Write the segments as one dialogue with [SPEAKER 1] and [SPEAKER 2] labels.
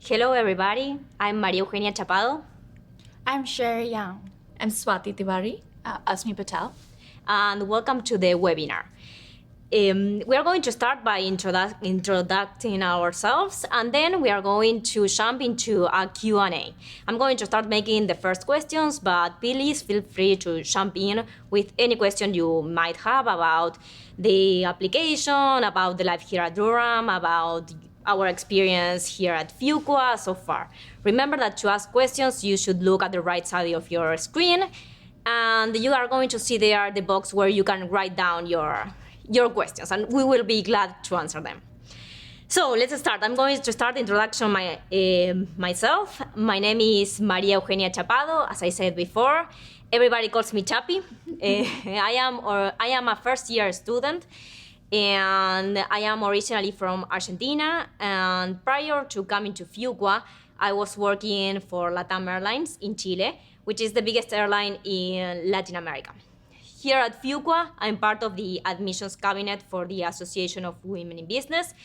[SPEAKER 1] Hello, everybody. I'm Maria Eugenia Chapado,
[SPEAKER 2] I'm Cher Yang.
[SPEAKER 3] I'm Swati Tiwari.
[SPEAKER 4] Asmi Patel.
[SPEAKER 1] and welcome to the webinar. We are going to start by introducing ourselves, and then we are going to jump into a Q&A. I'm going to start making the first questions, but please feel free to jump in with any question you might have about the application, about the life here at Durham, about our experience here at Fuqua so far. Remember that to ask questions, you should look at the right side of your screen, and you are going to see there the box where you can write down your questions, and we will be glad to answer them. So let's start. I'm going to start the introduction myself. My name is Maria Eugenia Chapado, as I said before. Everybody calls me Chapi. I am a first-year student, and I am originally from Argentina. And prior to coming to Fuqua, I was working for LATAM Airlines in Chile, which is the biggest airline in Latin America. Here at Fuqua, I'm part of the admissions cabinet for the Association of Women in Business,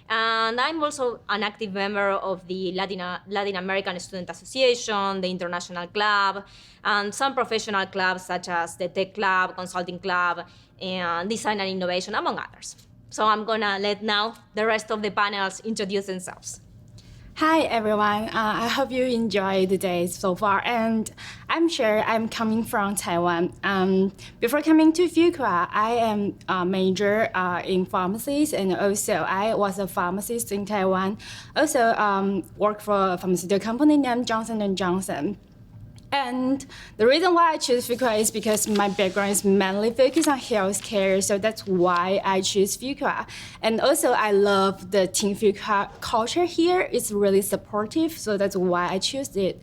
[SPEAKER 1] and I'm also an active member of the Latin American Student Association, the International Club, and some professional clubs such as the Tech Club, Consulting Club, and Design and Innovation, among others. So I'm gonna let now the rest of the panels introduce themselves.
[SPEAKER 2] Hi everyone, I hope you enjoy the day so far, and I'm Cher. I'm coming from Taiwan. Before coming to Fuqua, I am a major in pharmacies, and also I was a pharmacist in Taiwan. Also worked for a pharmaceutical company named Johnson & Johnson. And the reason why I choose Fuqua is because my background is mainly focused on healthcare, so that's why I choose Fuqua. And also, I love the Team Fuqua culture here. It's really supportive, so that's why I choose it.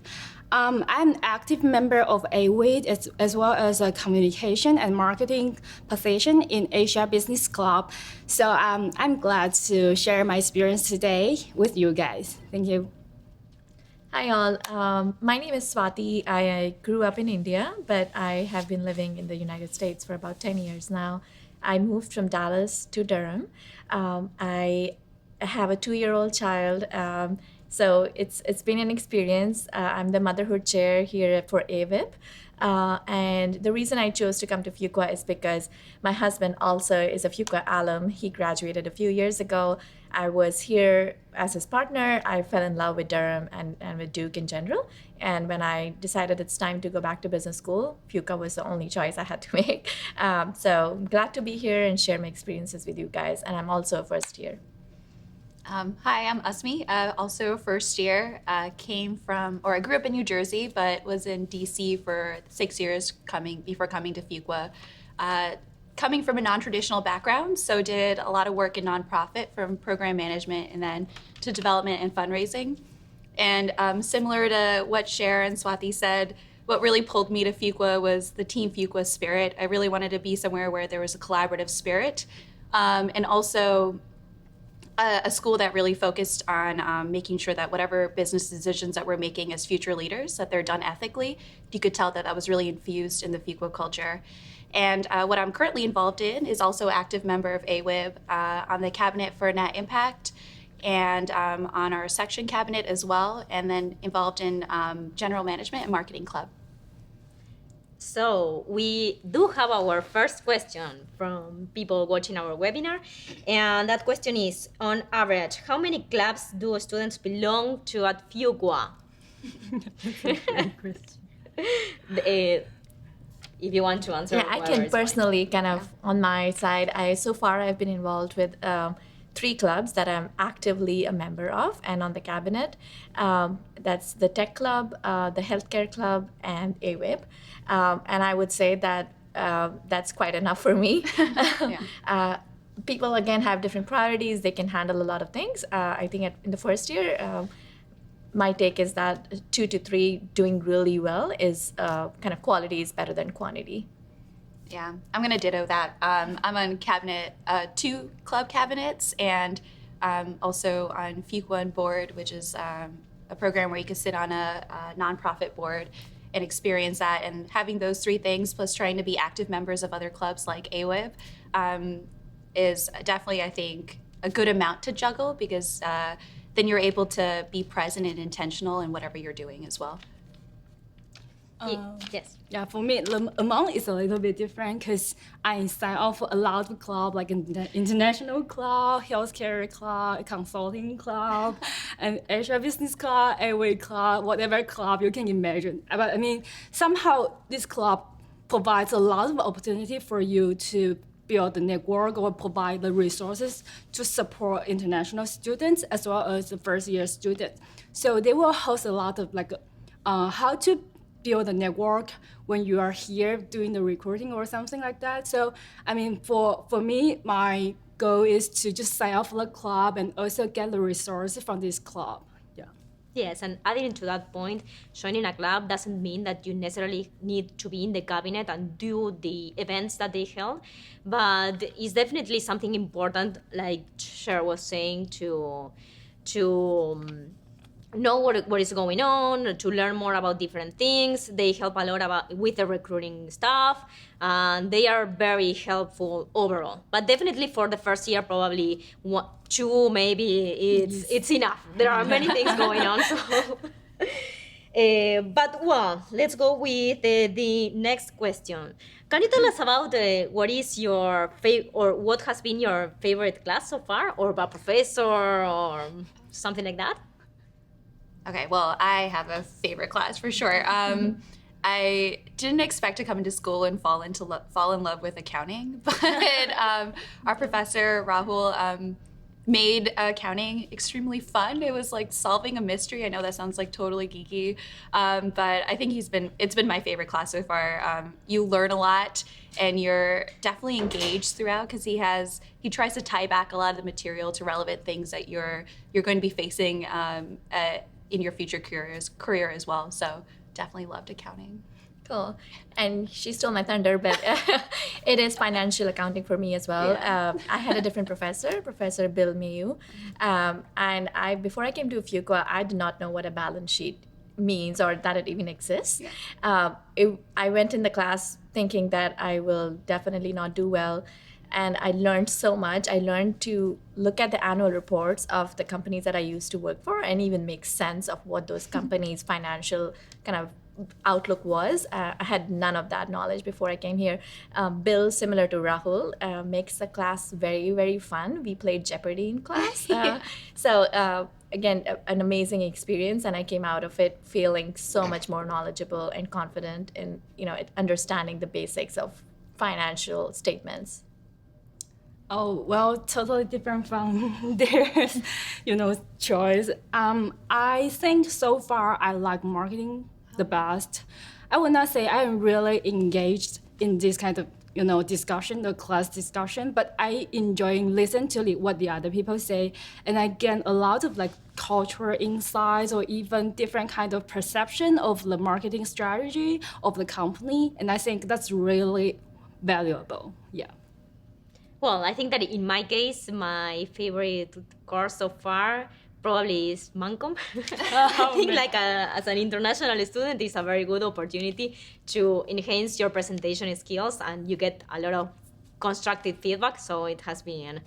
[SPEAKER 2] I'm an active member of AWIB as well as a communication and marketing position in Asia Business Club. So I'm glad to share my experience today with you guys. Thank you.
[SPEAKER 3] Hi all, my name is Swati. I grew up in India, but I have been living in the United States for about 10 years now. I moved from Dallas to Durham. I have a 2-year-old child, so it's been an experience. I'm the motherhood chair here for AWIB. And the reason I chose to come to Fuqua is because my husband also is a Fuqua alum. He graduated a few years ago. I was here as his partner. I fell in love with Durham and with Duke in general. And when I decided it's time to go back to business school, Fuqua was the only choice I had to make. So I'm glad to be here and share my experiences with you guys. And I'm also a first year.
[SPEAKER 4] Hi, I'm Asmi, also first year. I grew up in New Jersey, but was in DC for 6 years before coming to Fuqua. Coming from a non-traditional background, so did a lot of work in nonprofit from program management and then to development and fundraising. And similar to what Cher and Swati said, what really pulled me to Fuqua was the Team Fuqua spirit. I really wanted to be somewhere where there was a collaborative spirit, and also a school that really focused on making sure that whatever business decisions that we're making as future leaders, that they're done ethically. You could tell that was really infused in the Fuqua culture. And what I'm currently involved in is also active member of AWIB on the cabinet for Net Impact and on our section cabinet as well, and then involved in general management and marketing club.
[SPEAKER 1] So we do have our first question from people watching our webinar, and that question is, on average, how many clubs do students belong to at Fuqua?
[SPEAKER 3] Great question.
[SPEAKER 1] If you want to answer.
[SPEAKER 3] Yeah, I can personally on my side, so far I've been involved with 3 clubs that I'm actively a member of and on the cabinet. That's the Tech Club, the Healthcare Club, and AWIB. And I would say that that's quite enough for me. People, again, have different priorities. They can handle a lot of things. I think in the first year, my take is that 2 to 3 doing really well is kind of quality is better than quantity.
[SPEAKER 4] Yeah, I'm going to ditto that. I'm on cabinet, 2 club cabinets, and also on Fuqua board, which is a program where you can sit on a nonprofit board and experience that. And having those 3 things, plus trying to be active members of other clubs like AWIB, is definitely, I think, a good amount to juggle, because then you're able to be present and intentional in whatever you're doing as well.
[SPEAKER 1] Yes.
[SPEAKER 2] Yeah, for me, the amount is a little bit different because I sign up for a lot of clubs, like an international club, healthcare club, consulting club, and Asia Business Club, AWIB club, whatever club you can imagine. But I mean, somehow this club provides a lot of opportunity for you to build the network or provide the resources to support international students as well as the first-year students. So they will host a lot of how to build a network when you are here doing the recruiting or something like that. So, I mean, for me, my goal is to just sign up for the club and also get the resources from this club. Yeah.
[SPEAKER 1] Yes, and adding to that point, joining a club doesn't mean that you necessarily need to be in the cabinet and do the events that they held, but it's definitely something important, like Cher was saying, to know what is going on, to learn more about different things. They help a lot with the recruiting stuff, and they are very helpful overall. But definitely for the first year, probably 1, 2, maybe it's enough. There are many things going on. So, but well, let's go with the next question. Can you tell us about what is your or what has been your favorite class so far, or a professor, or something like that?
[SPEAKER 4] Okay, well, I have a favorite class for sure. I didn't expect to come into school and fall in love with accounting, but our professor Rahul made accounting extremely fun. It was like solving a mystery. I know that sounds like totally geeky, but I think it's been my favorite class so far. You learn a lot, and you're definitely engaged throughout because he tries to tie back a lot of the material to relevant things that you're going to be facing in your future career as well. So definitely loved accounting.
[SPEAKER 3] Cool. And she stole my thunder, but it is financial accounting for me as well.
[SPEAKER 4] Yeah.
[SPEAKER 3] I had a different professor, Professor Bill Mayu. And before I came to Fuqua, I did not know what a balance sheet means or that it even exists.
[SPEAKER 4] Yeah.
[SPEAKER 3] I went in the class thinking that I will definitely not do well. And I learned so much. I learned to look at the annual reports of the companies that I used to work for and even make sense of what those companies' financial kind of outlook was. I had none of that knowledge before I came here. Bill, similar to Rahul, makes the class very, very fun. We played Jeopardy in class. So again, an amazing experience, and I came out of it feeling so much more knowledgeable and confident in understanding the basics of financial statements.
[SPEAKER 2] Oh, well, totally different from their, choice. I think so far I like marketing the best. I would not say I am really engaged in this kind of, discussion, the class discussion, but I enjoy listening to what the other people say, and I get a lot of cultural insights or even different kind of perception of the marketing strategy of the company, and I think that's really valuable. Yeah.
[SPEAKER 1] Well, I think that in my case, my favorite course so far probably is Mancom. I think as an international student, it's a very good opportunity to enhance your presentation skills, and you get a lot of constructive feedback. So it has been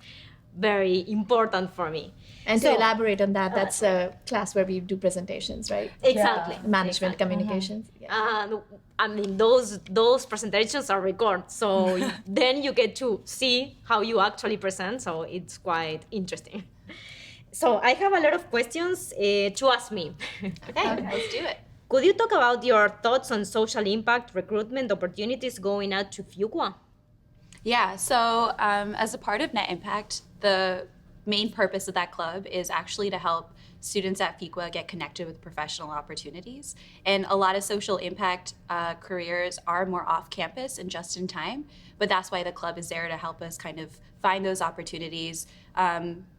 [SPEAKER 1] very important for me.
[SPEAKER 3] And to elaborate on that, that's a class where we do presentations, right?
[SPEAKER 1] Exactly.
[SPEAKER 3] Yeah. Management communications.
[SPEAKER 1] Yeah. I mean, those presentations are recorded, so then you get to see how you actually present, so it's quite interesting. So I have a lot of questions to ask me.
[SPEAKER 4] Okay, let's do it.
[SPEAKER 1] Could you talk about your thoughts on social impact recruitment opportunities going out to Fuqua?
[SPEAKER 4] Yeah, so as a part of Net Impact, the main purpose of that club is actually to help students at Fuqua get connected with professional opportunities. And a lot of social impact careers are more off campus and just in time, but that's why the club is there to help us kind of find those opportunities.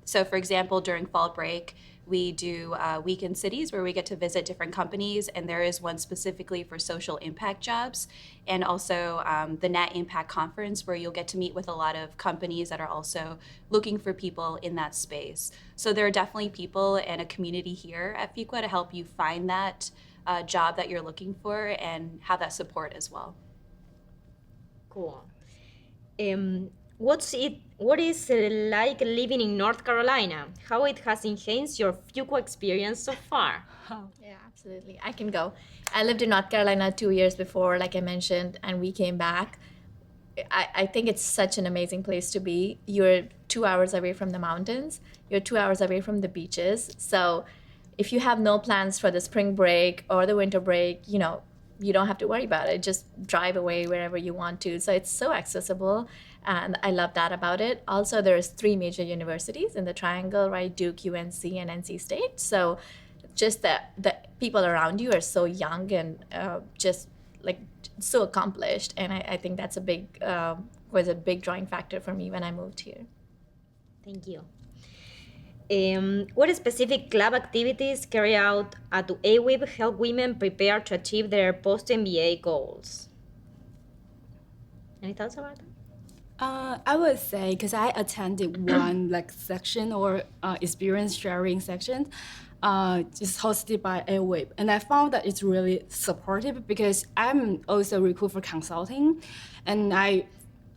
[SPEAKER 4] So for example, during fall break, we do weekend cities where we get to visit different companies, and there is one specifically for social impact jobs, and also the Net Impact Conference where you'll get to meet with a lot of companies that are also looking for people in that space. So there are definitely people and a community here at Fuqua to help you find that job that you're looking for and have that support as well.
[SPEAKER 1] Cool. What's it what is like living in North Carolina? How it has enhanced your Fuqua experience so far?
[SPEAKER 3] Yeah, absolutely. I can go. I lived in North Carolina 2 years before, like I mentioned, and we came back. I think it's such an amazing place to be. You're 2 hours away from the mountains. You're 2 hours away from the beaches. So if you have no plans for the spring break or the winter break, you don't have to worry about it. Just drive away wherever you want to. So it's so accessible, and I love that about it. Also, there's 3 major universities in the Triangle, right? Duke, UNC, and NC State. So just the people around you are so young and just like so accomplished, and I think that's was a big drawing factor for me when I moved here.
[SPEAKER 1] Thank you. What specific club activities carried out at AWIB help women prepare to achieve their post-MBA goals? Any thoughts about that?
[SPEAKER 2] I would say, because I attended one section or experience sharing section, just hosted by AWIB, and I found that it's really supportive because I'm also recruit for consulting, and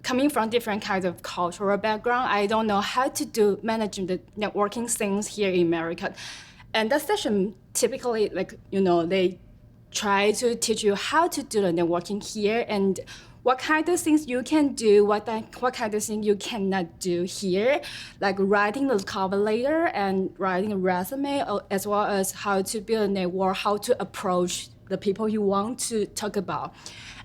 [SPEAKER 2] coming from different kinds of cultural background, I don't know how to manage the networking things here in America. And that session typically, they try to teach you how to do the networking here and what kind of things you can do, what kind of things you cannot do here, like writing the cover letter and writing a resume, as well as how to build a network, how to approach the people you want to talk about.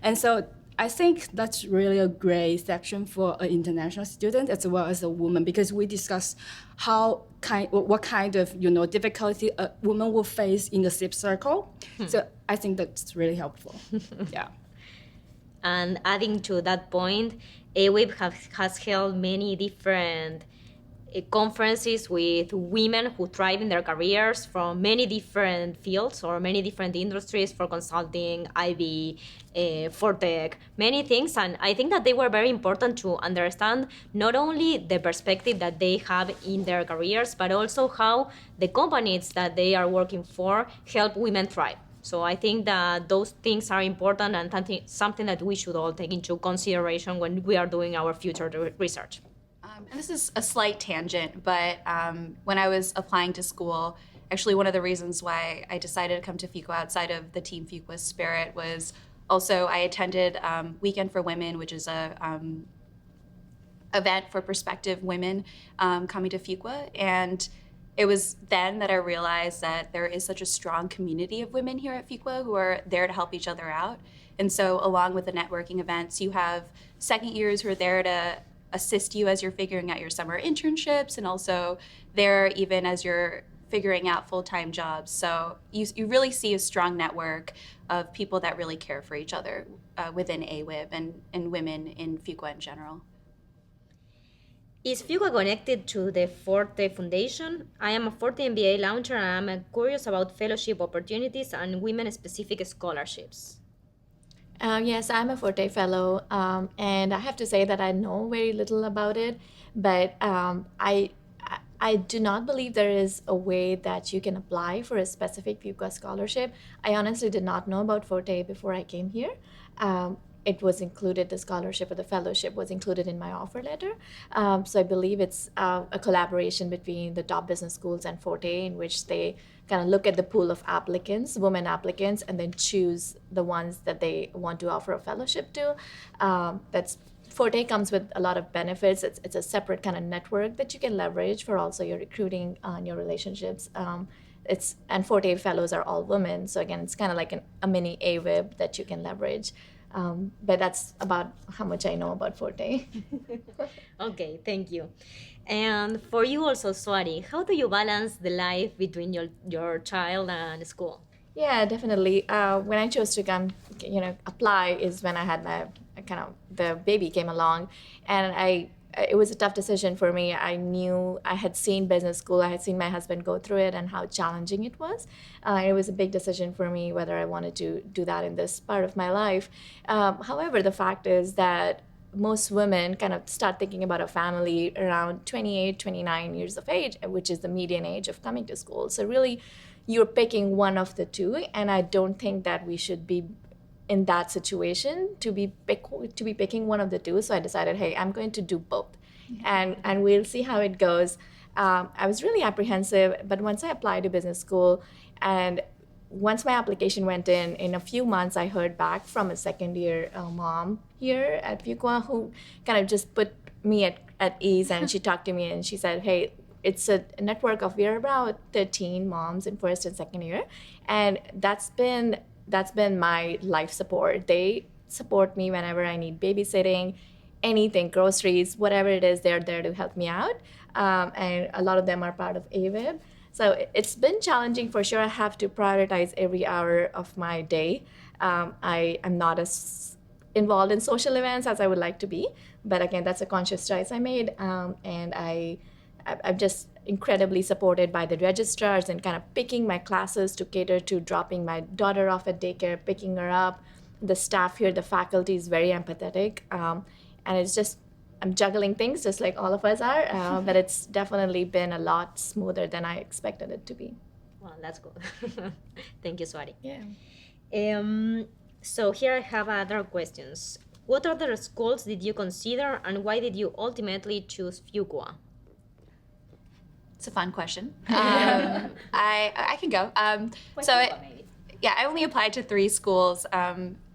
[SPEAKER 2] And so I think that's really a great section for an international student as well as a woman, because we discuss what kind of difficulty a woman will face in the SIP circle. So I think that's really helpful. Yeah.
[SPEAKER 1] And adding to that point, AWIB has held many different conferences with women who thrive in their careers from many different fields or many different industries, for consulting, IB, for tech, many things. And I think that they were very important to understand not only the perspective that they have in their careers, but also how the companies that they are working for help women thrive. So I think that those things are important and something that we should all take into consideration when we are doing our future research.
[SPEAKER 4] And this is a slight tangent, but when I was applying to school, actually one of the reasons why I decided to come to Fuqua outside of the Team Fuqua spirit was also I attended Weekend for Women, which is a event for prospective women coming to Fuqua. And it was then that I realized that there is such a strong community of women here at Fuqua who are there to help each other out. And so along with the networking events, you have second years who are there to assist you as you're figuring out your summer internships, and also there even as you're figuring out full-time jobs. So you really see a strong network of people that really care for each other within AWIB and women in Fuqua in general.
[SPEAKER 1] Is Fuqua connected to the Forte Foundation? I am a Forte MBA launcher and I'm curious about fellowship opportunities and women-specific scholarships.
[SPEAKER 3] Yes, I'm a Forte Fellow, and I have to say that I know very little about it, but I do not believe there is a way that you can apply for a specific Fuqua scholarship. I honestly did not know about Forte before I came here. It was included, the scholarship or the fellowship was included in my offer letter. So I believe it's a collaboration between the top business schools and Forte, in which they kind of look at the pool of applicants, women applicants, and then choose the ones that they want to offer a fellowship to. Forte comes with a lot of benefits. It's a separate kind of network that you can leverage for also your recruiting and your relationships. And Forte fellows are all women, so again, it's kind of like a mini AWIB that you can leverage. But that's about how much I know about Forte.
[SPEAKER 1] Okay, thank you. And for you also, Swati, how do you balance the life between your child and school?
[SPEAKER 3] Yeah, definitely. When I chose to come, apply is when I had the baby came along, and it was a tough decision for me. I had seen business school, I had seen my husband go through it and how challenging it was. It was a big decision for me whether I wanted to do that in this part of my life. However, the fact is that most women kind of start thinking about a family around 28, 29 years of age, which is the median age of coming to school. So really, you're picking one of the two, and I don't think that we should be in that situation to be picking one of the two. So I decided, hey, I'm going to do both. and we'll see how it goes. I was really apprehensive, but once I applied to business school, and once my application went in a few months, I heard back from a second year mom here at Fuqua who kind of just put me at ease, and she talked to me and she said, hey, it's a network of, we're about 13 moms in first and second year, and that's been my life support. They support me whenever I need babysitting, anything, groceries, whatever it is, they're there to help me out. And a lot of them are part of AWIB. So it's been challenging for sure. I have to prioritize every hour of my day. I am not as involved in social events as I would like to be, but again, that's a conscious choice I made, and I'm just incredibly supported by the registrars and kind of picking my classes to cater to dropping my daughter off at daycare, picking her up. The staff here, the faculty is very empathetic, and it's just, I'm juggling things just like all of us are, but it's definitely been a lot smoother than I expected it to be.
[SPEAKER 1] Well, that's good. Thank you, Swati.
[SPEAKER 3] Yeah.
[SPEAKER 1] So here I have other questions. What other schools did you consider, and why did you ultimately choose Fuqua?
[SPEAKER 4] It's a fun question. I can go. I only applied to 3 schools,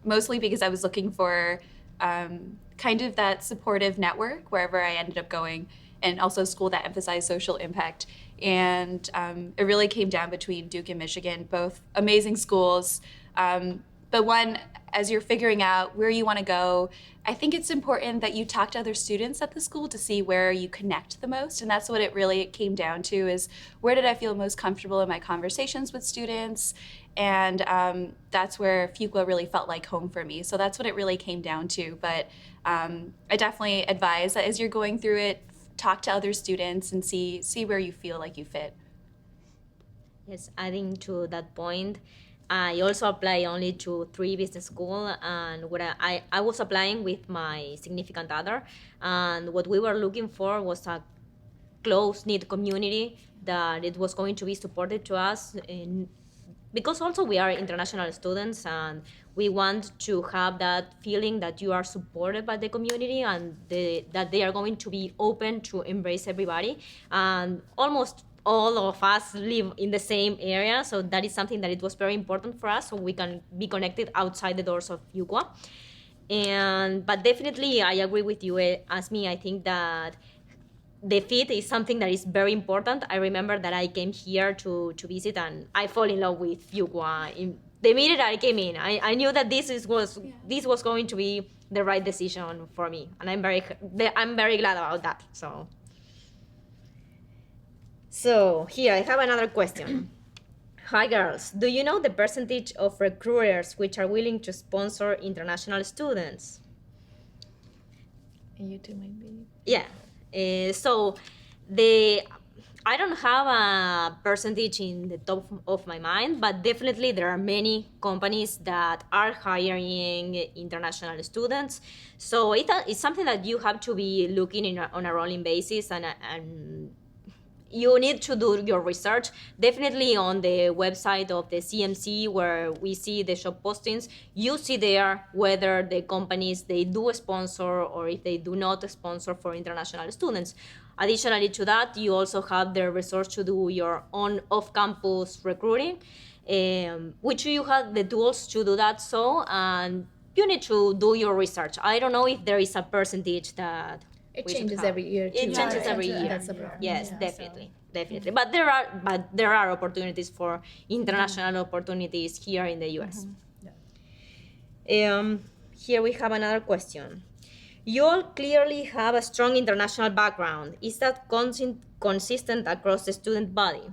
[SPEAKER 4] mostly because I was looking for kind of that supportive network wherever I ended up going, and also a school that emphasized social impact. And it really came down between Duke and Michigan, both amazing schools. But one, as you're figuring out where you want to go, I think it's important that you talk to other students at the school to see where you connect the most. And that's what it really came down to, is where did I feel most comfortable in my conversations with students? And that's where Fuqua really felt like home for me. So that's what it really came down to. But I definitely advise that as you're going through it, talk to other students and see where you feel like you fit.
[SPEAKER 1] Yes, adding to that point, I also apply only to 3 business school, and what I was applying with my significant other, and what we were looking for was a close-knit community that it was going to be supported to us, because also we are international students, and we want to have that feeling that you are supported by the community, and that they are going to be open to embrace everybody. And almost all of us live in the same area, so that is something that it was very important for us, so we can be connected outside the doors of Fuqua. But definitely I agree with you, Asmi. I think that the fit is something that is very important. I remember that I came here to visit, and I fall in love with Fuqua. The minute I came in, I knew that this was going to be the right decision for me, and I'm very glad about that. So here I have another question. Hi girls, do you know the percentage of recruiters which are willing to sponsor international students?
[SPEAKER 3] You two might be.
[SPEAKER 1] Yeah. I don't have a percentage in the top of my mind, but definitely there are many companies that are hiring international students. So it's something that you have to be looking on a rolling basis, and you need to do your research. Definitely on the website of the CMC, where we see the job postings, you see there whether the companies, they do sponsor or if they do not sponsor for international students. Additionally to that, you also have the resource to do your own off-campus recruiting, which you have the tools to do that. And you need to do your research. I don't know if there is a percentage that
[SPEAKER 3] it changes every year too.
[SPEAKER 1] It changes every year.
[SPEAKER 3] That's a problem.
[SPEAKER 1] Yes, definitely. But there are opportunities for international opportunities here in the US. Here we have another question. You all clearly have a strong international background. Is that consistent across the student body?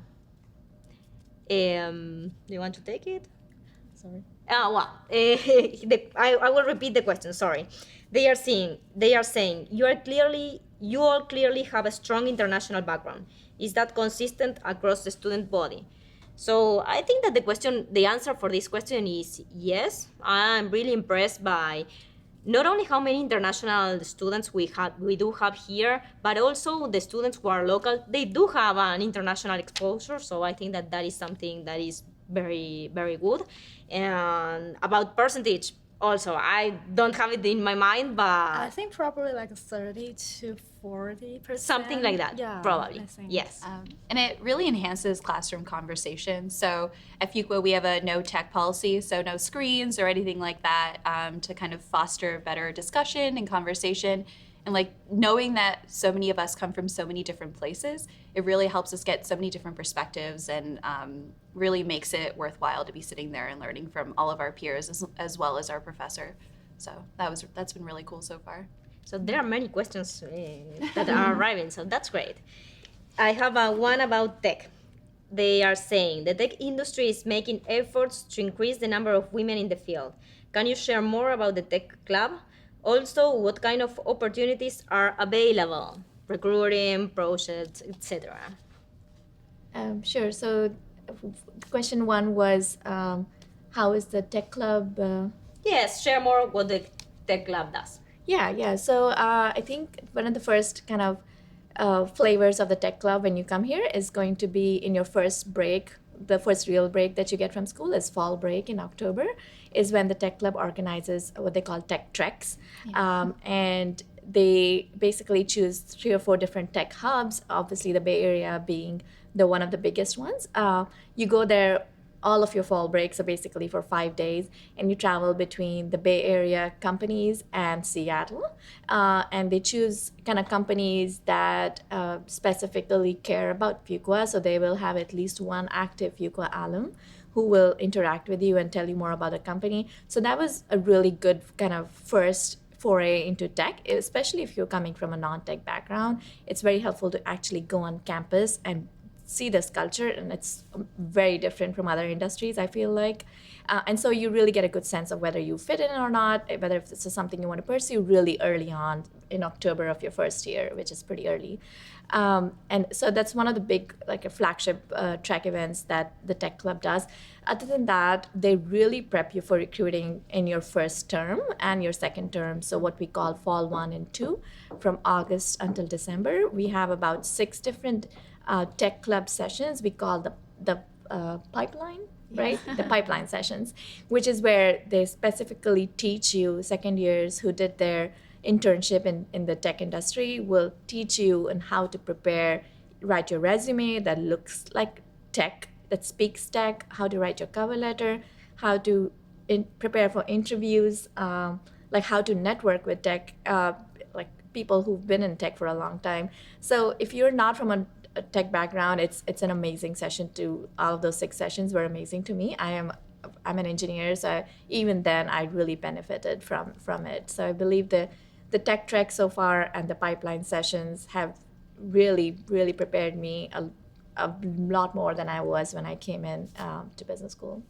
[SPEAKER 1] Do you want to take it?
[SPEAKER 3] Sorry.
[SPEAKER 1] I will repeat the question. Sorry. They are saying you all clearly have a strong international background. Is that consistent across the student body? So I think that the answer for this question is yes. I'm really impressed by not only how many international students we do have here, but also the students who are local. They do have an international exposure, so I think that is something that is very, very good. And about percentage, Also, I don't have it in my mind, but
[SPEAKER 2] I think probably like 30 to 40%.
[SPEAKER 1] something like that,
[SPEAKER 2] Yeah,
[SPEAKER 1] probably.
[SPEAKER 2] I think.
[SPEAKER 1] Yes.
[SPEAKER 4] And it really enhances classroom conversation. So at Fuqua, we have a no tech policy, so no screens or anything like that, to kind of foster better discussion and conversation. And like knowing that so many of us come from so many different places, it really helps us get so many different perspectives and really makes it worthwhile to be sitting there and learning from all of our peers as well as our professor. So that's been really cool so far.
[SPEAKER 1] So there are many questions that are arriving, so that's great. I have one about tech. They are saying the tech industry is making efforts to increase the number of women in the field. Can you share more about the tech club? Also, what kind of opportunities are available? Recruiting, projects, etc.
[SPEAKER 3] Sure. So, question one was, how is the tech club?
[SPEAKER 1] Yes, share more what the tech club does.
[SPEAKER 3] Yeah. So I think one of the first kind of flavors of the tech club when you come here is going to be in your first break. The first real break that you get from school is fall break in October, is when the tech club organizes what they call tech treks. And they basically choose 3 or 4 different tech hubs, obviously the Bay Area being the one of the biggest ones. You go there all of your fall breaks are basically for 5 days, and you travel between the Bay Area companies and Seattle. And they choose kind of companies that specifically care about Fuqua, so they will have at least one active Fuqua alum who will interact with you and tell you more about the company. So that was a really good kind of first foray into tech, especially if you're coming from a non-tech background. It's very helpful to actually go on campus and see this culture, and it's very different from other industries, I feel like. And so you really get a good sense of whether you fit in or not, whether if this is something you want to pursue really early on in October of your first year, which is pretty early. And so that's one of the big, like a flagship track events that the Tech Club does. Other than that, they really prep you for recruiting in your first term and your second term. So what we call Fall 1 and 2, from August until December, we have about 6 different Tech Club sessions. We call the pipeline, right? The pipeline sessions, which is where they specifically teach you, second years who did their internship in the tech industry will teach you on how to prepare, write your resume that looks like tech, that speaks tech, how to write your cover letter, how to prepare for interviews, like how to network with tech, like people who've been in tech for a long time. So if you're not from a tech background, it's an amazing session. All of those 6 sessions were amazing to me. I'm an engineer, so even then I really benefited from it. So I believe the tech trek so far and the pipeline sessions have really prepared me a lot more than I was when I came in to business school.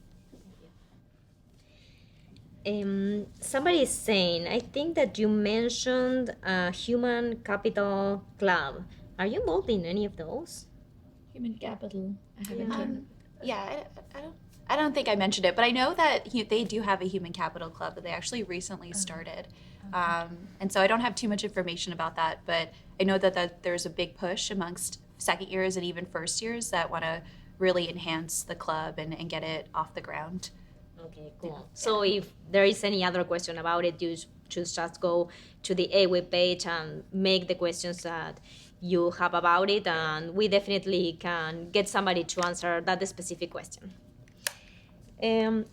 [SPEAKER 1] Somebody is saying, I think that you mentioned a human capital club. Are you involved in any of those?
[SPEAKER 3] Human capital. I haven't.
[SPEAKER 4] I don't think I mentioned it, but I know that they do have a human capital club that they actually recently started. And so I don't have too much information about that, but I know that there's a big push amongst second years and even first years that want to really enhance the club and get it off the ground.
[SPEAKER 1] Okay, cool. So if there is any other question about it, you should just go to the AWIB page and make the questions that you have about it, and we definitely can get somebody to answer that specific question.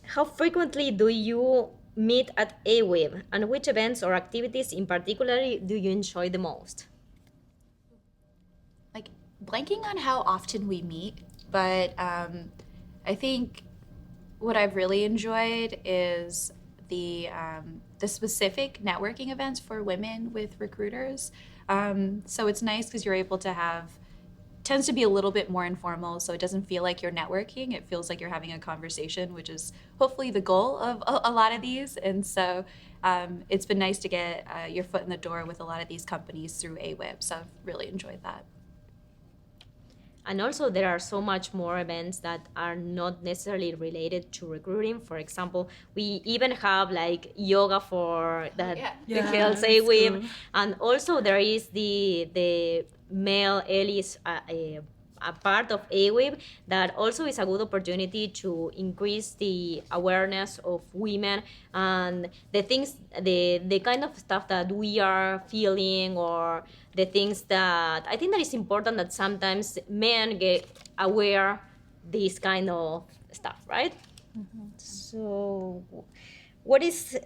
[SPEAKER 1] How frequently do you meet at AWIB, and which events or activities in particular do you enjoy the most?
[SPEAKER 4] Like blanking on how often we meet, but I think what I've really enjoyed is the specific networking events for women with recruiters. So it's nice because you're able to tends to be a little bit more informal, so it doesn't feel like you're networking. It feels like you're having a conversation, which is hopefully the goal of a lot of these. And so it's been nice to get your foot in the door with a lot of these companies through AWIB, so I've really enjoyed that.
[SPEAKER 1] And also there are so much more events that are not necessarily related to recruiting. For example, we even have like yoga for that the Hills AWIB. Cool. And also there is the male Ellis a part of AWIB, that also is a good opportunity to increase the awareness of women and the things, the kind of stuff that we are feeling, or the things that I think that it's important that sometimes men get aware this kind of stuff, right? So what is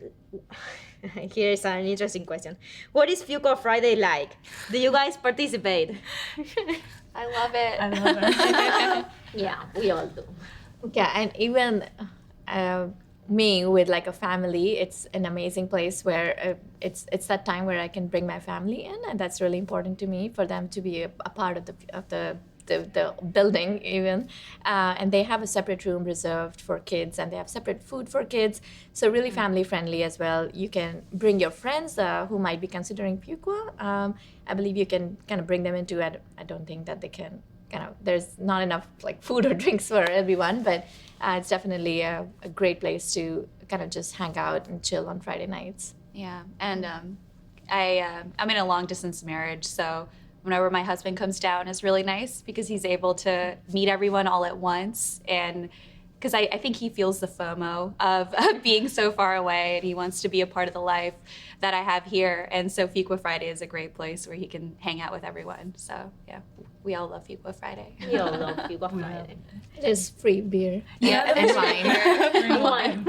[SPEAKER 1] here's an interesting question. What is Fuqua Friday like? Do you guys participate?
[SPEAKER 4] I love it.
[SPEAKER 2] I love it.
[SPEAKER 1] Yeah, we all do.
[SPEAKER 3] Yeah, and even me with like a family, it's an amazing place where it's that time where I can bring my family in, and that's really important to me, for them to be a part of the building even, and they have a separate room reserved for kids, and they have separate food for kids, so really family friendly as well. You can bring your friends who might be considering Fuqua. I believe you can kind of bring them into it. I don't think that they can there's not enough like food or drinks for everyone, but it's definitely a great place to kind of just hang out and chill on Friday nights.
[SPEAKER 4] Yeah, and I'm in a long distance marriage, so whenever my husband comes down is really nice, because he's able to meet everyone all at once, and because I think he feels the FOMO of being so far away, and he wants to be a part of the life that I have here. And so Fuqua Friday is a great place where he can hang out with everyone. So yeah, we all love Fuqua Friday.
[SPEAKER 1] We all love Fuqua Friday.
[SPEAKER 3] There's free beer.
[SPEAKER 4] Yeah,
[SPEAKER 3] and wine.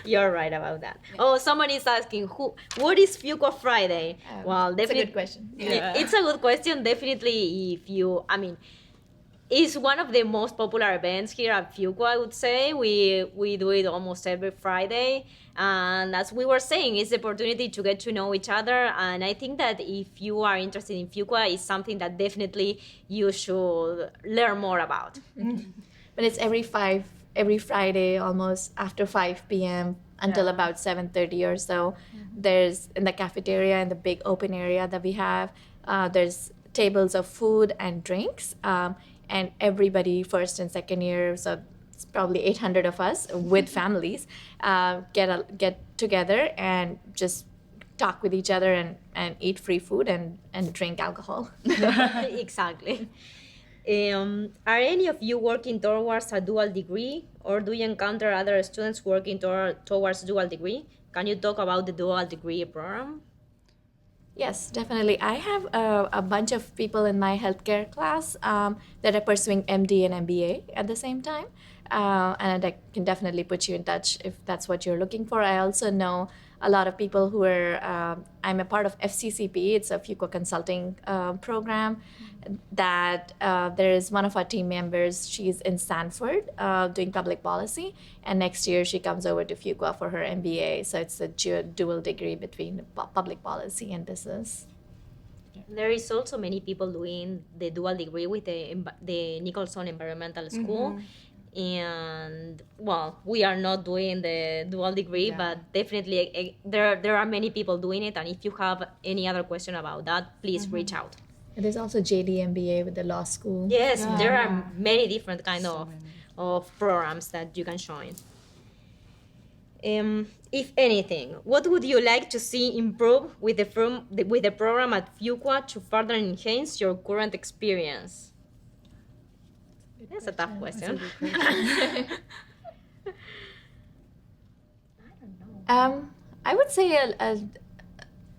[SPEAKER 1] You're right about that. Oh, someone is asking, what is Fuqua Friday? Well,
[SPEAKER 3] That's a
[SPEAKER 1] definitely
[SPEAKER 3] good question.
[SPEAKER 1] It's a good question. Definitely, it's one of the most popular events here at Fuqua, I would say. We do it almost every Friday. And as we were saying, it's the opportunity to get to know each other. And I think that if you are interested in Fuqua, it's something that definitely you should learn more about.
[SPEAKER 3] But it's every Friday, almost after 5 p.m. until about 7:30 or so. There's, in the cafeteria, in the big open area that we have, there's tables of food and drinks. And everybody, first and second year, so it's probably 800 of us with families, get together and just talk with each other and eat free food and drink alcohol.
[SPEAKER 1] Exactly. Are any of you working towards a dual degree, or do you encounter other students working towards dual degree? Can you talk about the dual degree program?
[SPEAKER 3] Yes, definitely. I have a bunch of people in my healthcare class that are pursuing MD and MBA at the same time. And I can definitely put you in touch if that's what you're looking for. I also know a lot of people who are, I'm a part of FCCP, it's a Fuqua consulting program, that there is one of our team members, she's in Stanford doing public policy, and next year she comes over to Fuqua for her MBA, so it's a dual degree between public policy and business.
[SPEAKER 1] There is also many people doing the dual degree with the Nicholson Environmental School. And well, we are not doing the dual degree, but definitely there are many people doing it. And if you have any other question about that, please reach out.
[SPEAKER 3] And there's also JD MBA with the law school.
[SPEAKER 1] Yes, there are many different kind of programs that you can join. If anything, what would you like to see improve with the program at Fuqua to further enhance your current experience? That's a tough question.
[SPEAKER 3] I don't know. I would say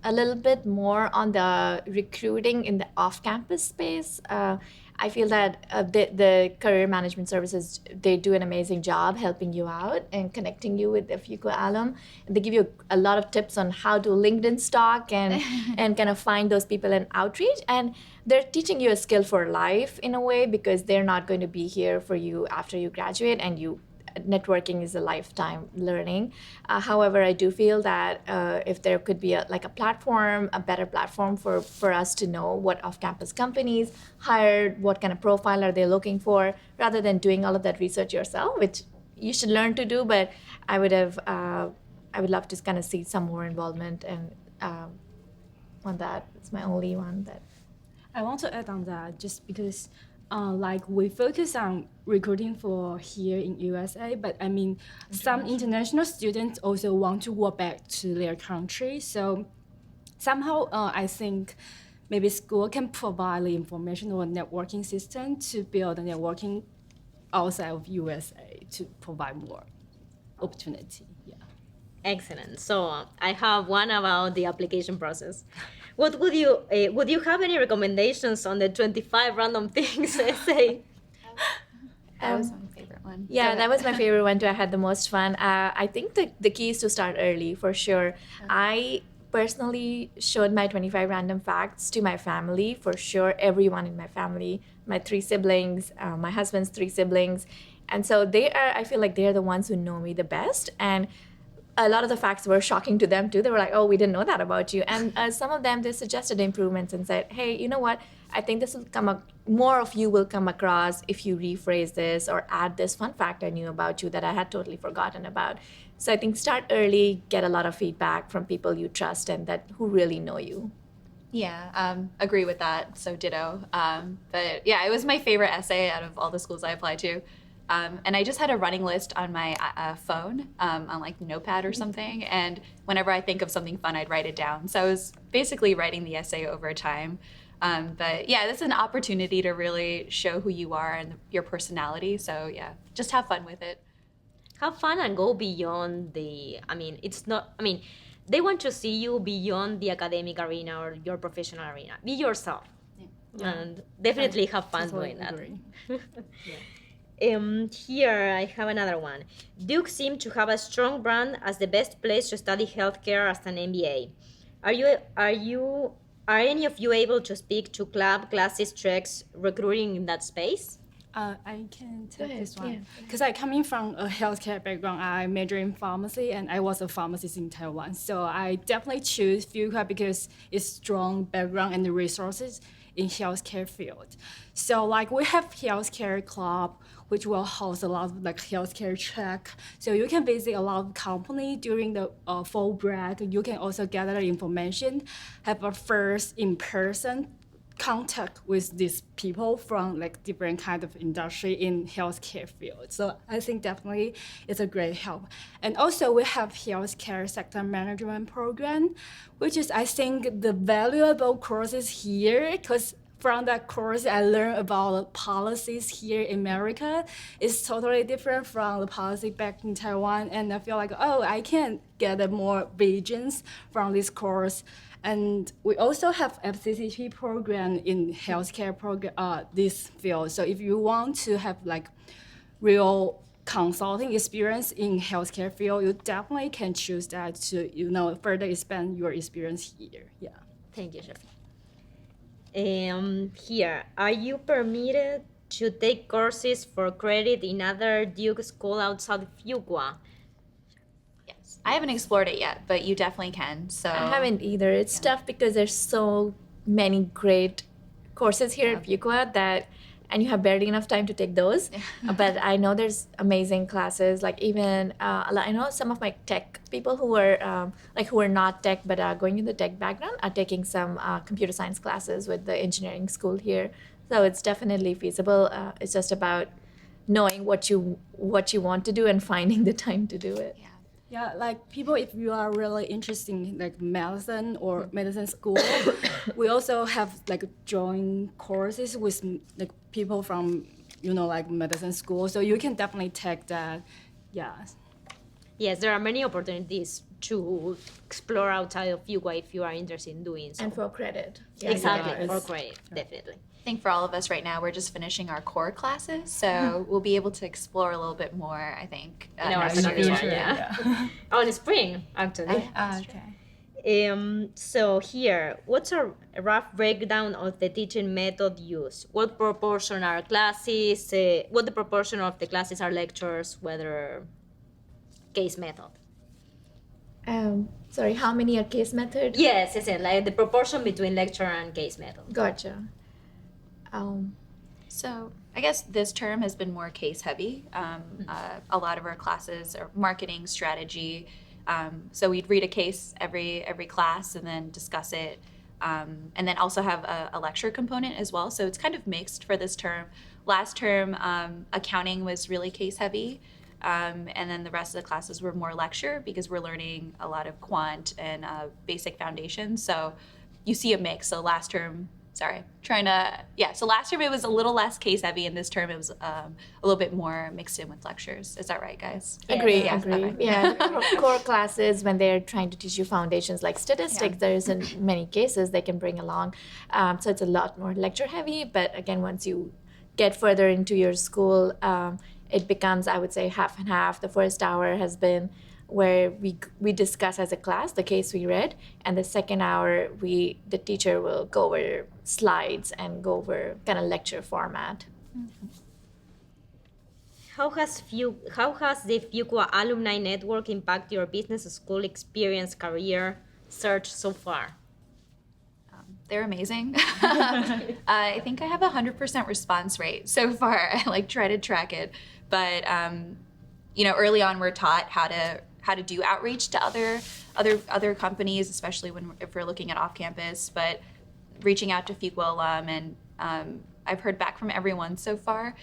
[SPEAKER 3] a little bit more on the recruiting in the off-campus space. I feel that the career management services, they do an amazing job helping you out and connecting you with the Fuqua alum. They give you a lot of tips on how to LinkedIn stalk and kind of find those people in outreach. And they're teaching you a skill for life in a way, because they're not going to be here for you after you graduate, and networking is a lifetime learning. However, I do feel that if there could be a better platform for us to know what off-campus companies hired, what kind of profile are they looking for, rather than doing all of that research yourself, which you should learn to do. But I would love to kind of see some more involvement and on that. It's my only one that.
[SPEAKER 2] I want to add on that, just because like we focus on recruiting for here in USA, but I mean, some international students also want to go back to their country. So somehow I think maybe school can provide the information or networking system to build a networking outside of USA to provide more opportunity. Yeah.
[SPEAKER 1] Excellent. So I have one about the application process. What would you have any recommendations on the 25 random things essay?
[SPEAKER 4] That was my favorite one.
[SPEAKER 3] Yeah, that was my favorite one too. I had the most fun. I think the key is to start early for sure. I personally showed my 25 random facts to my family for sure, everyone in my family, my 3 siblings, my husband's 3 siblings. And so I feel like they're the ones who know me the best. And a lot of the facts were shocking to them too. They were like, oh, we didn't know that about you. And some of them, they suggested improvements and said, hey, you know what? I think this will more of you will come across if you rephrase this or add this fun fact I knew about you that I had totally forgotten about. So I think start early, get a lot of feedback from people you trust and who really know you.
[SPEAKER 4] Yeah, agree with that. So ditto. But yeah, it was my favorite essay out of all the schools I applied to. And I just had a running list on my phone, on like Notepad or something. And whenever I think of something fun, I'd write it down. So I was basically writing the essay over time. But yeah, this is an opportunity to really show who you are and your personality. So yeah, just have fun with it.
[SPEAKER 1] Have fun and go beyond they want to see you beyond the academic arena or your professional arena. Be yourself. Yeah. And definitely have fun doing that. Here I have another one. Duke seemed to have a strong brand as the best place to study healthcare as an MBA. Are any of you able to speak to club, classes, treks, recruiting in that space?
[SPEAKER 2] I can take this one. Because I coming from a healthcare background, I major in pharmacy and I was a pharmacist in Taiwan. So I definitely choose Fuqua because it's strong background and the resources in healthcare field. So like we have healthcare club, which will host a lot of like healthcare track. So you can visit a lot of company during the fall break. You can also gather information, have a first in-person contact with these people from like different kind of industry in healthcare field. So I think definitely it's a great help. And also we have healthcare sector management program, which is I think the valuable courses here because from that course, I learned about policies here in America. It's totally different from the policy back in Taiwan. And I feel like, oh, I can get more visions from this course. And we also have FCCP program in healthcare this field. So if you want to have like real consulting experience in healthcare field, you definitely can choose that to further expand your experience here. Yeah.
[SPEAKER 1] Thank you, Chef. Here, are you permitted to take courses for credit in other Duke school outside of Fuqua?
[SPEAKER 4] Yes, I haven't explored it yet, but you definitely can. So
[SPEAKER 3] I haven't either. It's tough because there's so many great courses here at Fuqua and you have barely enough time to take those. But I know there's amazing classes. Like even I know some of my tech people who are not tech but are going in the tech background are taking some computer science classes with the engineering school here. So it's definitely feasible. It's just about knowing what you want to do and finding the time to do it.
[SPEAKER 2] Yeah, like people, if you are really interested in like medicine or medicine school, we also have like joint courses with like people from, like medicine school. So you can definitely take that. Yeah.
[SPEAKER 1] Yes, there are many opportunities to explore outside of Fuqua if you are interested in doing so.
[SPEAKER 3] And for credit.
[SPEAKER 1] Yeah, exactly, for credit, definitely.
[SPEAKER 4] I think for all of us right now, we're just finishing our core classes, so we'll be able to explore a little bit more, I think.
[SPEAKER 1] In our future, yeah. In spring, actually.
[SPEAKER 2] Okay.
[SPEAKER 1] So here, what's a rough breakdown of the teaching method used? What proportion are classes? What the proportion of the classes are lectures? Whether case method?
[SPEAKER 3] Sorry, how many are case method?
[SPEAKER 1] Yes, like the proportion between lecture and case method.
[SPEAKER 3] Gotcha.
[SPEAKER 4] So I guess this term has been more case heavy. A lot of our classes are marketing strategy. So we'd read a case every class and then discuss it. And then also have a lecture component as well. So it's kind of mixed for this term. Last term, accounting was really case heavy. And then the rest of the classes were more lecture because we're learning a lot of quant and basic foundations. So you see a mix. So last term, so last term it was a little less case heavy, and this term it was a little bit more mixed in with lectures. Is that right, guys?
[SPEAKER 3] Agree.
[SPEAKER 4] Okay.
[SPEAKER 3] Yeah, core classes, when they're trying to teach you foundations like statistics, there's in many cases they can bring along. So it's a lot more lecture heavy. But again, once you get further into your school, it becomes, I would say, half and half. The first hour has been where we discuss as a class the case we read, and the second hour the teacher will go over slides and go over kind of lecture format.
[SPEAKER 1] How has the Fuqua alumni network impacted your business school experience, career, search so far?
[SPEAKER 4] They're amazing. I think I have 100% response rate so far. I try to track it, but early on we're taught how to do outreach to other companies, especially if we're looking at off campus. But reaching out to Fuqua alum, and I've heard back from everyone so far,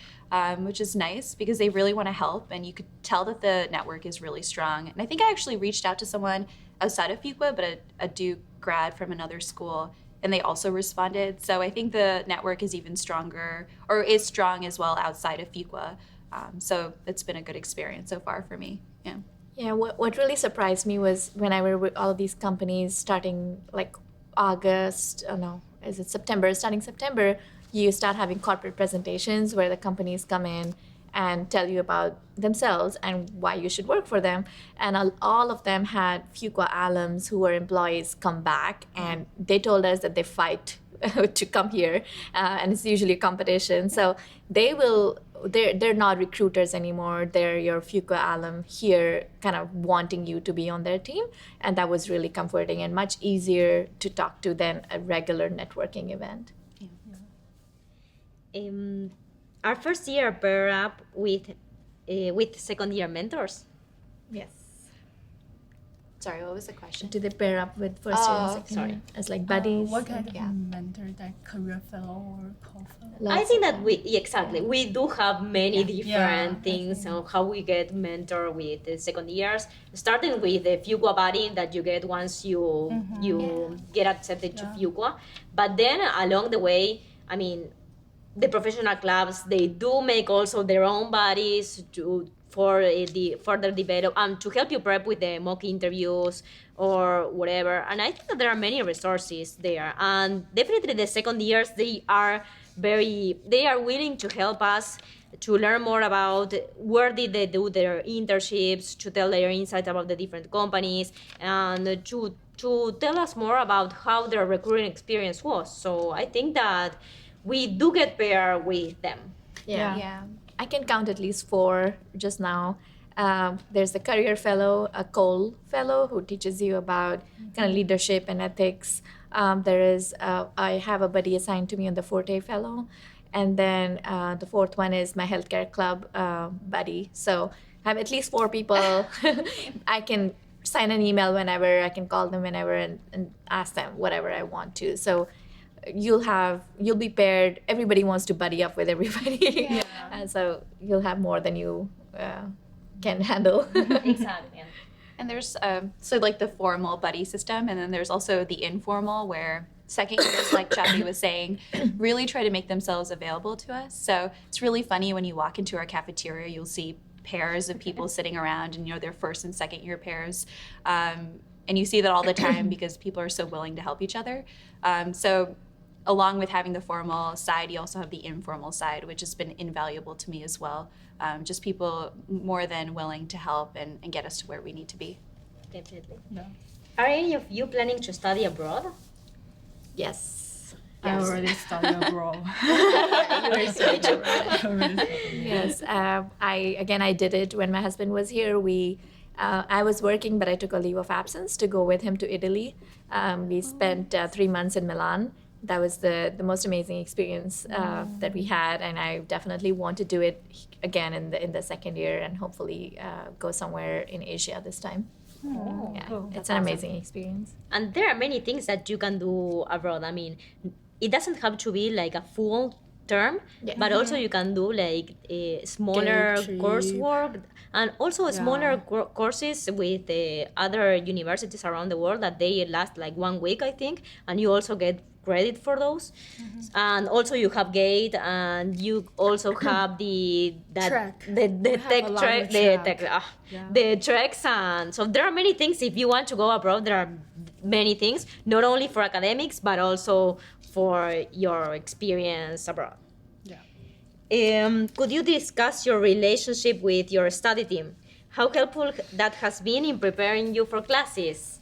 [SPEAKER 4] which is nice because they really want to help, and you could tell that the network is really strong. And I think I actually reached out to someone outside of Fuqua, but a Duke grad from another school, and they also responded. So I think the network is even stronger, or is strong as well outside of Fuqua. So it's been a good experience so far for me. Yeah.
[SPEAKER 3] Yeah, what really surprised me was when I were with all of these companies starting starting September, you start having corporate presentations where the companies come in and tell you about themselves and why you should work for them. And all of them had Fuqua alums who were employees come back, and they told us that they fight to come here, and it's usually a competition. So they're not recruiters anymore. They're your Fuqua alum here, kind of wanting you to be on their team. And that was really comforting and much easier to talk to than a regular networking event.
[SPEAKER 1] Our first year pair up with second year mentors.
[SPEAKER 3] Yes.
[SPEAKER 4] Sorry, what was the question?
[SPEAKER 3] Do they pair up with first year and second year as buddies?
[SPEAKER 2] What kind of mentor, like career fellow or co-fellow?
[SPEAKER 1] I think that we do have many different things on how we get mentor with the second years, starting with the Fuqua buddy that you get once you get accepted to Fuqua. But then along the way, I mean, the professional clubs, they do make also their own buddies for the further develop to help you prep with the mock interviews or whatever. And I think that there are many resources there, and definitely the second years they are willing to help us to learn more about where did they do their internships, to tell their insights about the different companies, and to tell us more about how their recruiting experience was. So I think that we do get paired with them.
[SPEAKER 3] Yeah. I can count at least 4 just now. There's the career fellow, a Cole fellow who teaches you about kind of leadership and ethics. There is, I have a buddy assigned to me on the Forte fellow. And then the 4th one is my healthcare club buddy. So I have at least 4 people. I can sign an email whenever, I can call them whenever and ask them whatever I want to. So you'll be paired. Everybody wants to buddy up with everybody. And so you'll have more than you can handle.
[SPEAKER 1] Exactly.
[SPEAKER 4] And there's the formal buddy system, and then there's also the informal, where second years, like Chappy was saying, really try to make themselves available to us. So it's really funny when you walk into our cafeteria, you'll see pairs of people sitting around, and their first and second year pairs. And you see that all the time because people are so willing to help each other. So along with having the formal side, you also have the informal side, which has been invaluable to me as well. Just people more than willing to help and get us to where we need to be.
[SPEAKER 1] Definitely. No. Are any of you planning to study abroad?
[SPEAKER 3] Yes.
[SPEAKER 2] I already studied abroad.
[SPEAKER 3] Yes. I did it when my husband was here. I was working, but I took a leave of absence to go with him to Italy. We spent 3 months in Milan. That was the most amazing experience that we had, and I definitely want to do it again in the second year, and hopefully go somewhere in Asia this time.
[SPEAKER 1] Cool.
[SPEAKER 3] It's an amazing experience.
[SPEAKER 1] And there are many things that you can do abroad. I mean, it doesn't have to be like a full term, but also you can do like a smaller coursework. and also smaller courses with the other universities around the world that they last like 1 week, I think, and you also get credit for those. And also you have gate, and you also have
[SPEAKER 2] Track.
[SPEAKER 1] the
[SPEAKER 2] We have
[SPEAKER 1] tech
[SPEAKER 2] a lot
[SPEAKER 1] track,
[SPEAKER 2] of
[SPEAKER 1] the
[SPEAKER 2] track.
[SPEAKER 1] tech the tracks. And so there are many things. If you want to go abroad, there are many things, not only for academics but also for your experience abroad. Could you discuss your relationship with your study team? How helpful that has been in preparing you for classes?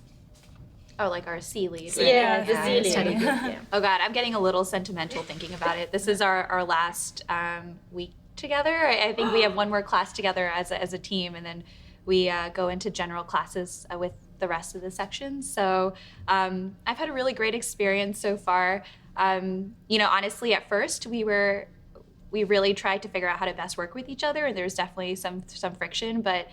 [SPEAKER 4] Oh, like our C lead.
[SPEAKER 1] Right? Yeah, the C lead.
[SPEAKER 3] Study group, yeah.
[SPEAKER 4] Oh God, I'm getting a little sentimental thinking about it. This is our last week together. I think we have one more class together as a team, and then we go into general classes with the rest of the sections. So I've had a really great experience so far. Honestly, at first we really tried to figure out how to best work with each other, and there's definitely some friction, but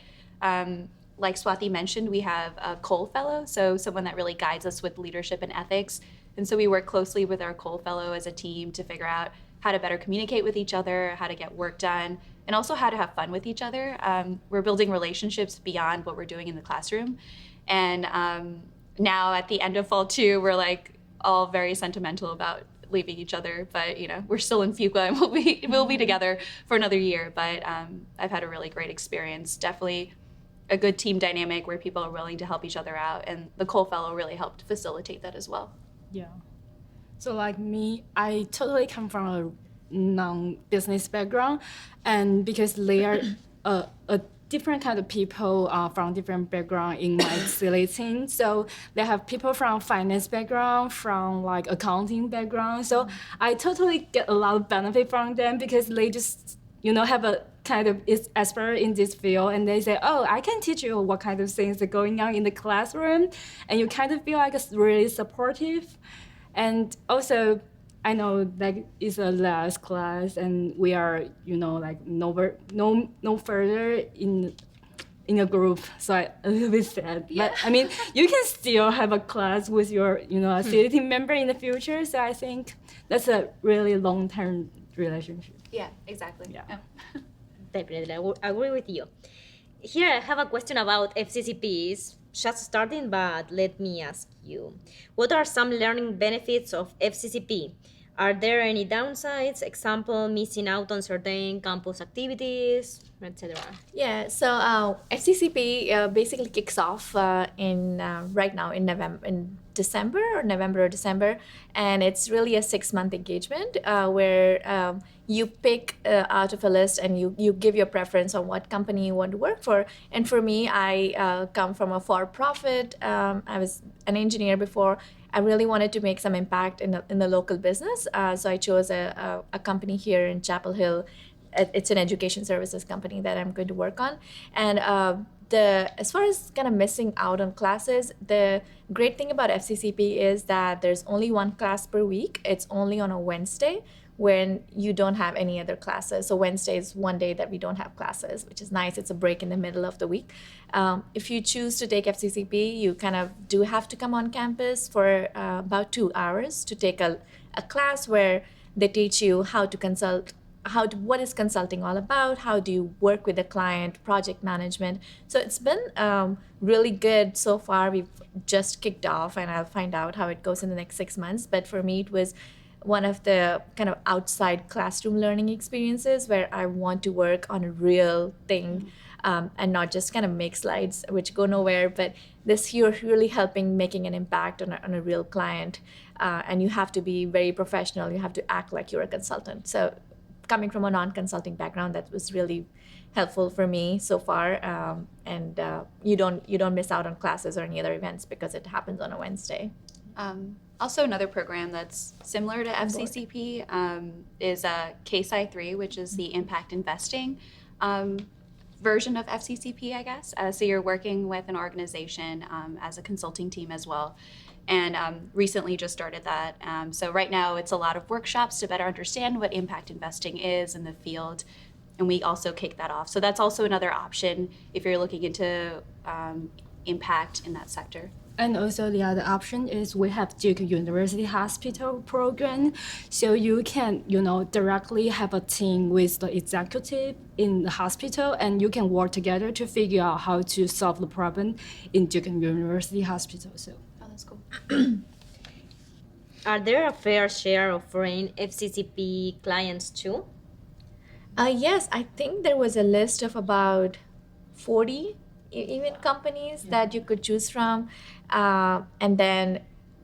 [SPEAKER 4] like Swati mentioned, we have a Cole Fellow, so someone that really guides us with leadership and ethics. And so we work closely with our Cole Fellow as a team to figure out how to better communicate with each other, how to get work done, and also how to have fun with each other. We're building relationships beyond what we're doing in the classroom. And now at the end of fall 2, we're like all very sentimental about leaving each other, but we're still in Fuqua, and we'll be together for another year. But I've had a really great experience. Definitely a good team dynamic where people are willing to help each other out, and the Cole Fellow really helped facilitate that as well.
[SPEAKER 2] Yeah. So like me, I totally come from a non-business background, and because they are a different kind of people from different background in my silly team. So they have people from finance background, from like accounting background. So I totally get a lot of benefit from them because they just have a kind of is expert in this field, and they say, oh, I can teach you what kind of things are going on in the classroom, and you kind of feel like it's really supportive. And also I know that it's a last class, and we are like no further in a group, so I a little bit sad. But I mean, you can still have a class with your a city team member in the future, so I think that's a really long-term relationship.
[SPEAKER 4] Yeah, exactly.
[SPEAKER 2] Yeah.
[SPEAKER 1] Definitely, I agree with you. Here I have a question about FCCPs. Just starting, but let me ask you, what are some learning benefits of FCCP? Are there any downsides? Example, missing out on certain campus activities, etc.
[SPEAKER 3] Yeah, so FCCP basically kicks off in right now in November or December, and it's really a 6-month engagement where you pick out of a list, and you give your preference on what company you want to work for. And for me, I come from a for-profit. I was an engineer before. I really wanted to make some impact in the local business, so I chose a company here in Chapel Hill. It's an education services company that I'm going to work on. And as far as kind of missing out on classes, the great thing about FCCP is that there's only one class per week. It's only on a Wednesday when you don't have any other classes. So Wednesday is one day that we don't have classes, which is nice. It's a break in the middle of the week. If you choose to take FCCP, you kind of do have to come on campus for about 2 hours to take a class where they teach you how to consult, what is consulting all about, how do you work with the client, project management. So it's been really good so far. We've just kicked off, and I'll find out how it goes in the next 6 months. But for me, it was one of the kind of outside classroom learning experiences where I want to work on a real thing and not just kind of make slides which go nowhere. But this, you're really helping making an impact on a real client, and you have to be very professional. You have to act like you're a consultant. So coming from a non-consulting background, that was really helpful for me so far. And you don't miss out on classes or any other events because it happens on a Wednesday.
[SPEAKER 4] Also, another program that's similar to FCCP is Case 3, which is the impact investing version of FCCP, I guess. So you're working with an organization as a consulting team as well. And recently just started that. So right now it's a lot of workshops to better understand what impact investing is in the field. And we also kick that off. So that's also another option if you're looking into impact in that sector.
[SPEAKER 2] And also the other option is we have Duke University Hospital program. So you can, directly have a team with the executive in the hospital, and you can work together to figure out how to solve the problem in Duke University Hospital. So.
[SPEAKER 4] Oh, that's cool.
[SPEAKER 1] Are there a fair share of foreign FCCP clients too?
[SPEAKER 3] Yes, I think there was a list of about 40 even companies that you could choose from. And then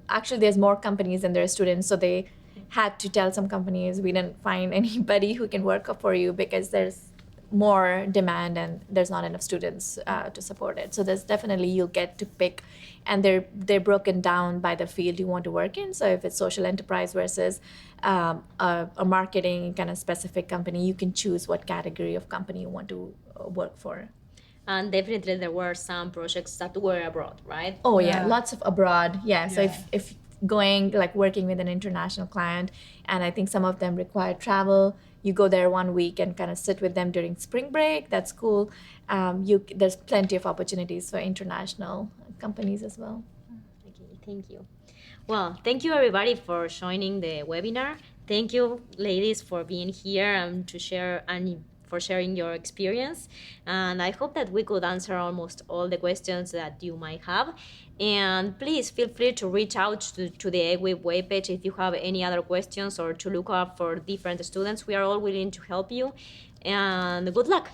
[SPEAKER 3] actually there's more companies than there are students. So they had to tell some companies, we didn't find anybody who can work for you because there's more demand and there's not enough students to support it. So there's definitely, you'll get to pick, and they're broken down by the field you want to work in. So if it's social enterprise versus a marketing kind of specific company, you can choose what category of company you want to work for.
[SPEAKER 1] And definitely there were some projects that were abroad, right?
[SPEAKER 3] Oh yeah, lots of abroad. Yeah, so if going, like working with an international client, and I think some of them require travel, you go there 1 week and kind of sit with them during spring break. That's cool. There's plenty of opportunities for international companies as well.
[SPEAKER 1] Okay, thank you. Well, thank you everybody for joining the webinar. Thank you, ladies, for being here and to share and for sharing your experience. And I hope that we could answer almost all the questions that you might have. And please feel free to reach out to the AWIB webpage if you have any other questions or to look up for different students. We are all willing to help you. And good luck.